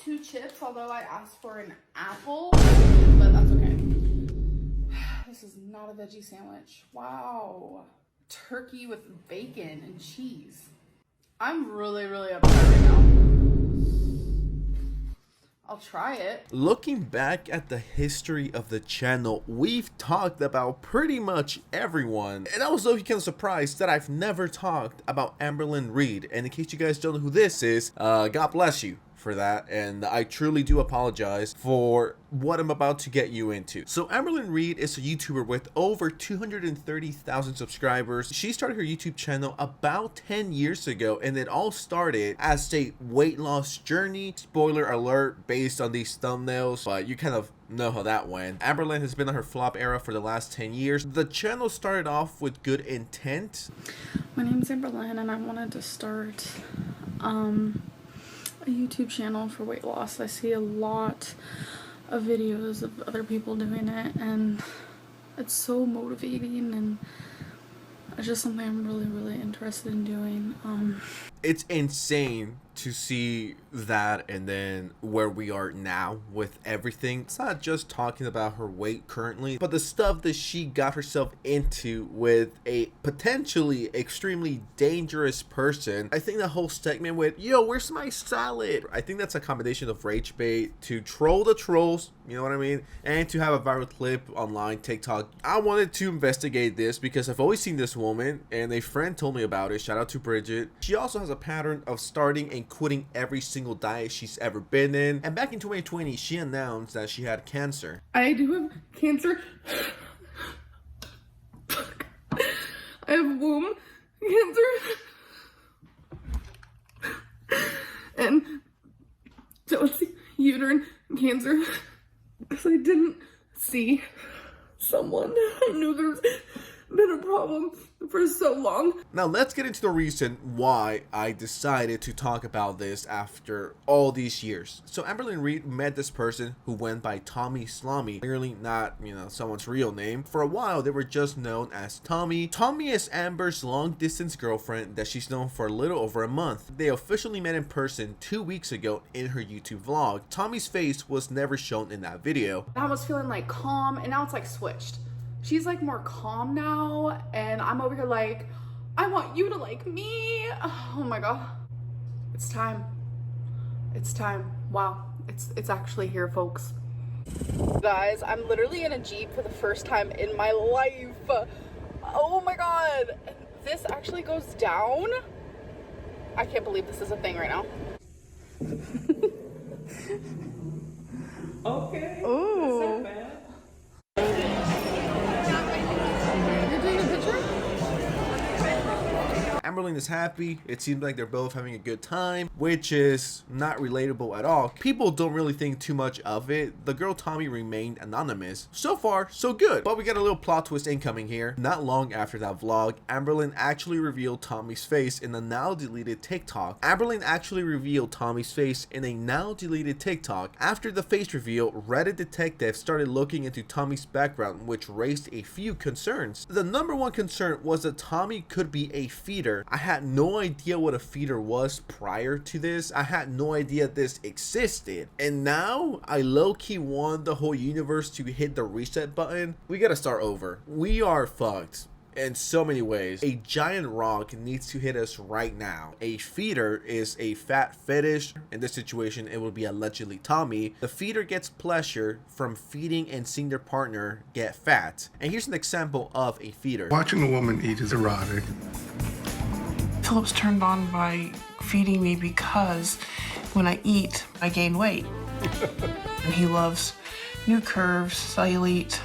2 chips, although I asked for an apple, but that's okay. This is not a veggie sandwich. Wow. Turkey with bacon and cheese. I'm really upset right now. I'll try it. Looking back at the history of the channel, we've talked about pretty much everyone. And I was so kind of surprised that I've never talked about Amberlynn Reid. And in case you guys don't know who this is, God bless you for that, and I truly do apologize for what I'm about to get you into. So Amberlynn Reid is a YouTuber with over 230,000 subscribers. She started her YouTube channel about 10 years ago, and it all started as a weight loss journey. Spoiler alert based on these thumbnails, but you kind of know how that went. Amberlynn has been on her flop era for the last 10 years. The channel started off with good intent. My name's Amberlynn, and I wanted to start a YouTube channel for weight loss. I see a lot of videos of other people doing it, and it's so motivating, and it's just something I'm really interested in doing. It's insane to see that, and then where we are now with everything. It's not just talking about her weight currently, but the stuff that she got herself into with a potentially extremely dangerous person. I think the whole segment with, yo, where's my salad? I think that's a combination of rage bait to troll the trolls, you know what I mean? And to have a viral clip online, TikTok. I wanted to investigate this because I've always seen this woman, and a friend told me about it. Shout out to Bridget. She also has a pattern of starting and quitting every single diet she's ever been in. And back in 2020, she announced that she had cancer. I do have cancer. I have womb cancer. And so it's uterine cancer. Because I didn't see someone. I knew there's been a problem for so long. Now let's get into the reason why I decided to talk about this after all these years. So Amberlynn Reid met this person who went by Tommy Slamy, clearly not, you know, someone's real name. For a while they were just known as Tommy. Tommy is Amber's long distance girlfriend that she's known for a little over a month. They officially met in person 2 weeks ago in her YouTube vlog. Tommy's face was never shown in that video. I was feeling like calm, and now it's like switched. She's like more calm now, and I'm over here like, I want you to like me. Oh my god, it's time. It's time. Wow, it's actually here, folks. Guys, I'm literally in a Jeep for the first time in my life. Oh my god, this actually goes down. I can't believe this is a thing right now. Okay. Ooh. That's not bad. Amberlynn is happy. It seems like they're both having a good time, which is not relatable at all. People don't really think too much of it. The girl Tommy remained anonymous. So far, so good. But we got a little plot twist incoming here. Not long after that vlog, Amberlynn actually revealed Tommy's face in a now deleted TikTok. Amberlynn actually revealed Tommy's face in a now deleted TikTok. After the face reveal, Reddit detectives started looking into Tommy's background, which raised a few concerns. The number one concern was that Tommy could be a feeder. I had no idea what a feeder was prior to this. I had no idea this existed. And now I low-key want the whole universe to hit the reset button. We gotta start over. We are fucked in so many ways. A giant rock needs to hit us right now. A feeder is a fat fetish. In this situation, it would be allegedly Tommy. The feeder gets pleasure from feeding and seeing their partner get fat. And here's an example of a feeder. Watching a woman eat is erotic. Philip's turned on by feeding me because when I eat, I gain weight. And he loves new curves, cellulite,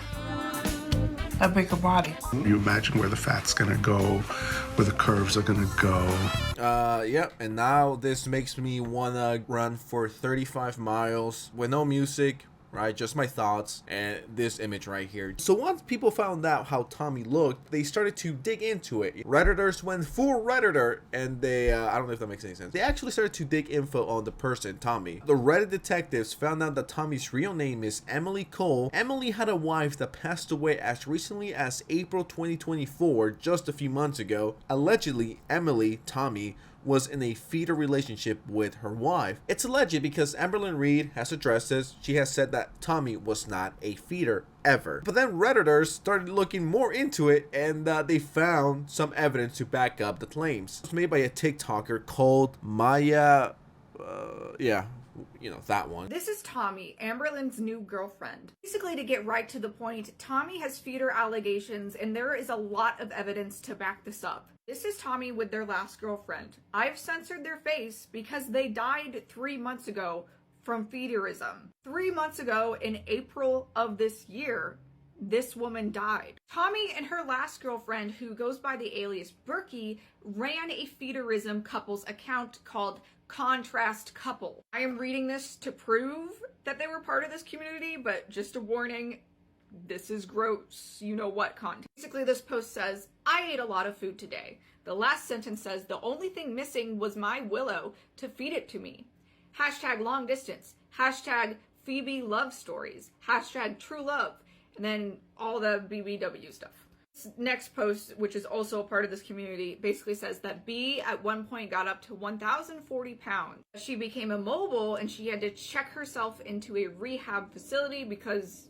a bigger body. You imagine where the fat's gonna go, where the curves are gonna go. Yep, and now this makes me wanna run for 35 miles with no music, right? Just my thoughts and this image right here. So once people found out how Tommy looked, they started to dig into it. Redditors went full Redditor, and they, I don't know if that makes any sense. They actually started to dig info on the person, Tommy. The Reddit detectives found out that Tommy's real name is Emily Cole. Emily had a wife that passed away as recently as April 2024, just a few months ago. Allegedly, Emily, Tommy, was in a feeder relationship with her wife. It's alleged because Amberlynn Reid has addressed this. She has said that Tommy was not a feeder ever. But then Redditors started looking more into it, and they found some evidence to back up the claims. It was made by a TikToker called Maya, that one. This is Tommy, Amberlynn's new girlfriend. Basically, to get right to the point, Tommy has feeder allegations, and there is a lot of evidence to back this up. This is Tommy with their last girlfriend. I've censored their face because they died 3 months ago from feederism. 3 months ago, in April of this year, this woman died. Tommy and her last girlfriend, who goes by the alias Berkey, ran a feederism couples account called Contrast Couple. I am reading this to prove that they were part of this community, but just a warning, this is gross, you know what content. Basically, this post says, I ate a lot of food today. The last sentence says, the only thing missing was my Willow to feed it to me. Hashtag long distance. Hashtag Phoebe love stories. Hashtag true love. And then all the BBW stuff. This next post, which is also a part of this community, basically says that B at one point got up to 1,040 pounds. She became immobile and she had to check herself into a rehab facility because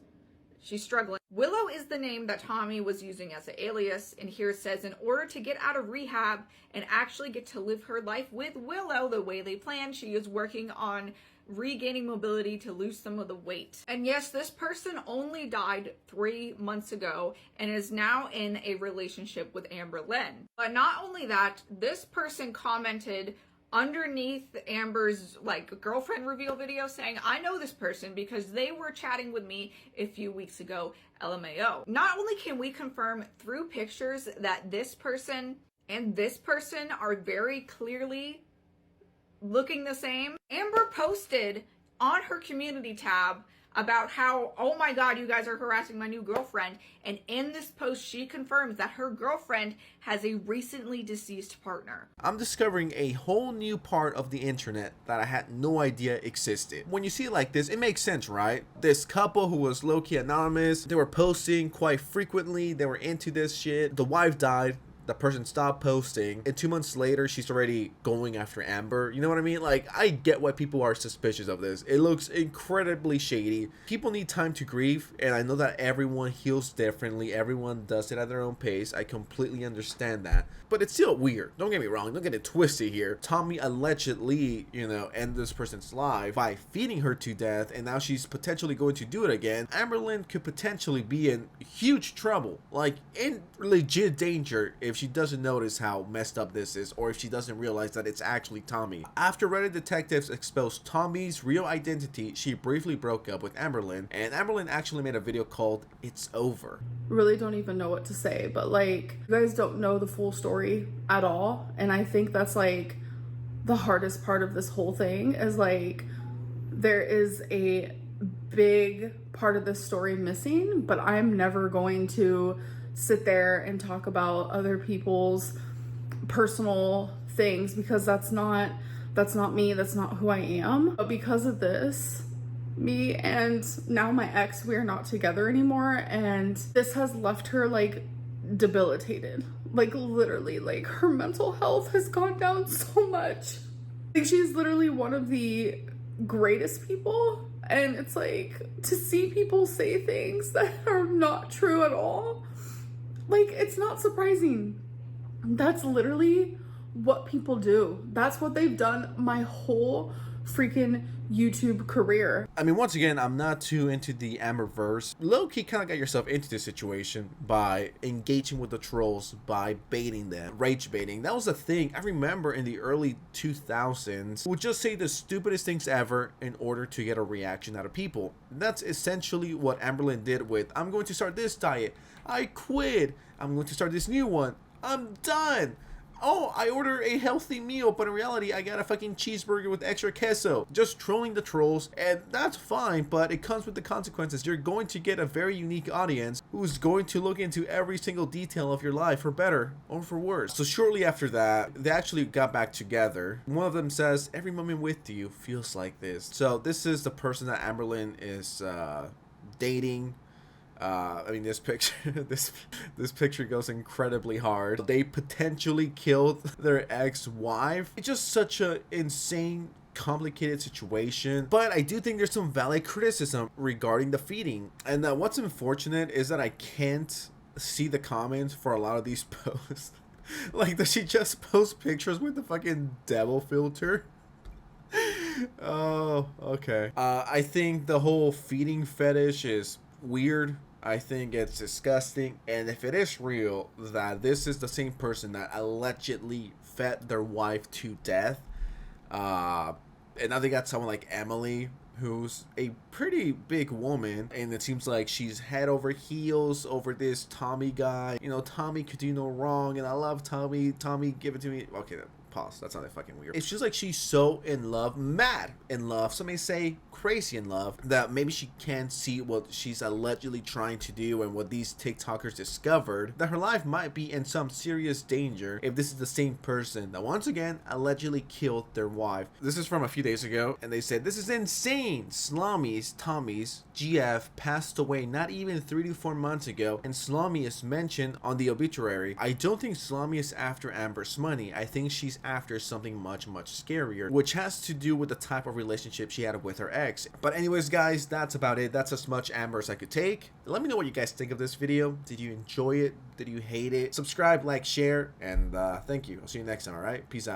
she's struggling. Willow is the name that Tommy was using as an alias, and here it says, in order to get out of rehab and actually get to live her life with Willow the way they planned, she is working on regaining mobility to lose some of the weight. And yes, this person only died 3 months ago and is now in a relationship with Amberlynn. But not only that, this person commented underneath Amber's girlfriend reveal video saying, I know this person because they were chatting with me a few weeks ago, LMAO. Not only can we confirm through pictures that this person and this person are very clearly looking the same, Amber posted on her community tab about how, oh my god, you guys are harassing my new girlfriend, and in this post she confirms that her girlfriend has a recently deceased partner. I'm discovering a whole new part of the internet that I had no idea existed. When you see it like this, it makes sense, right? This couple who was low-key anonymous, they were posting quite frequently, they were into this shit. The wife died, the person stopped posting, and 2 months later she's already going after Amber. You know what I mean? Like, I get why people are suspicious of this. It looks incredibly shady. People need time to grieve, and I know that everyone heals differently, everyone does it at their own pace. I completely understand that, but it's still weird. Don't get me wrong, don't get it twisted here. Tommy allegedly, ended this person's life by feeding her to death, and now she's potentially going to do it again. Amberlynn could potentially be in huge trouble, like in legit danger, if she doesn't notice how messed up this is, or if she doesn't realize that it's actually Tommy. After Reddit detectives exposed Tommy's real identity, she briefly broke up with Amberlynn, and Amberlynn actually made a video called It's Over. Really don't even know what to say, but you guys don't know the full story at all, and I think that's the hardest part of this whole thing is there is a big part of this story missing, but I'm never going to sit there and talk about other people's personal things because that's not me, that's not who I am. But because of this, me and now my ex, we are not together anymore, and this has left her debilitated. Literally, her mental health has gone down so much. She's literally one of the greatest people, and it's to see people say things that are not true at all, it's not surprising. That's literally what people do. That's what they've done my whole freaking YouTube career. I mean, once again, I'm not too into the Amberverse. Low-key kind of got yourself into this situation by engaging with the trolls, by baiting them, rage baiting. That was a thing. I remember in the early 2000s, would just say the stupidest things ever in order to get a reaction out of people. That's essentially what Amberlynn did with, I'm going to start this diet, I quit, I'm going to start this new one, I'm done. Oh, I ordered a healthy meal, but in reality, I got a fucking cheeseburger with extra queso. Just trolling the trolls, and that's fine, but it comes with the consequences. You're going to get a very unique audience who's going to look into every single detail of your life, for better or for worse. So shortly after that, they actually got back together. One of them says, every moment with you feels like this. So this is the person that Amberlynn is dating. I mean, this picture, this picture goes incredibly hard. They potentially killed their ex-wife. It's just such a insane, complicated situation, but I do think there's some valid criticism regarding the feeding. And what's unfortunate is that I can't see the comments for a lot of these posts. Like, does she just post pictures with the fucking devil filter? Oh, okay. I think the whole feeding fetish is weird. I think it's disgusting. And if it is real that this is the same person that allegedly fed their wife to death, and now they got someone like Emily, who's a pretty big woman, and it seems like she's head over heels over this Tommy guy. You know, Tommy could do no wrong, and I love Tommy. Tommy, give it to me. Okay, pause. That's not that fucking weird. It's just like she's so in love, mad in love, some may say crazy in love, that maybe she can't see what she's allegedly trying to do and what these TikTokers discovered, that her life might be in some serious danger if this is the same person that once again allegedly killed their wife. This is from a few days ago, and they said, "This is insane. Tommy's GF passed away not even 3 to 4 months ago, and Salami is mentioned on the obituary. I don't think Salami is after Amber's money. I think she's after something much scarier, which has to do with the type of relationship she had with her ex." But anyways, guys, that's about it. That's as much Amber as I could take. Let me know what you guys think of this video. Did you enjoy it? Did you hate it? Subscribe, like, share, and thank you. I'll see you next time. All right, peace out.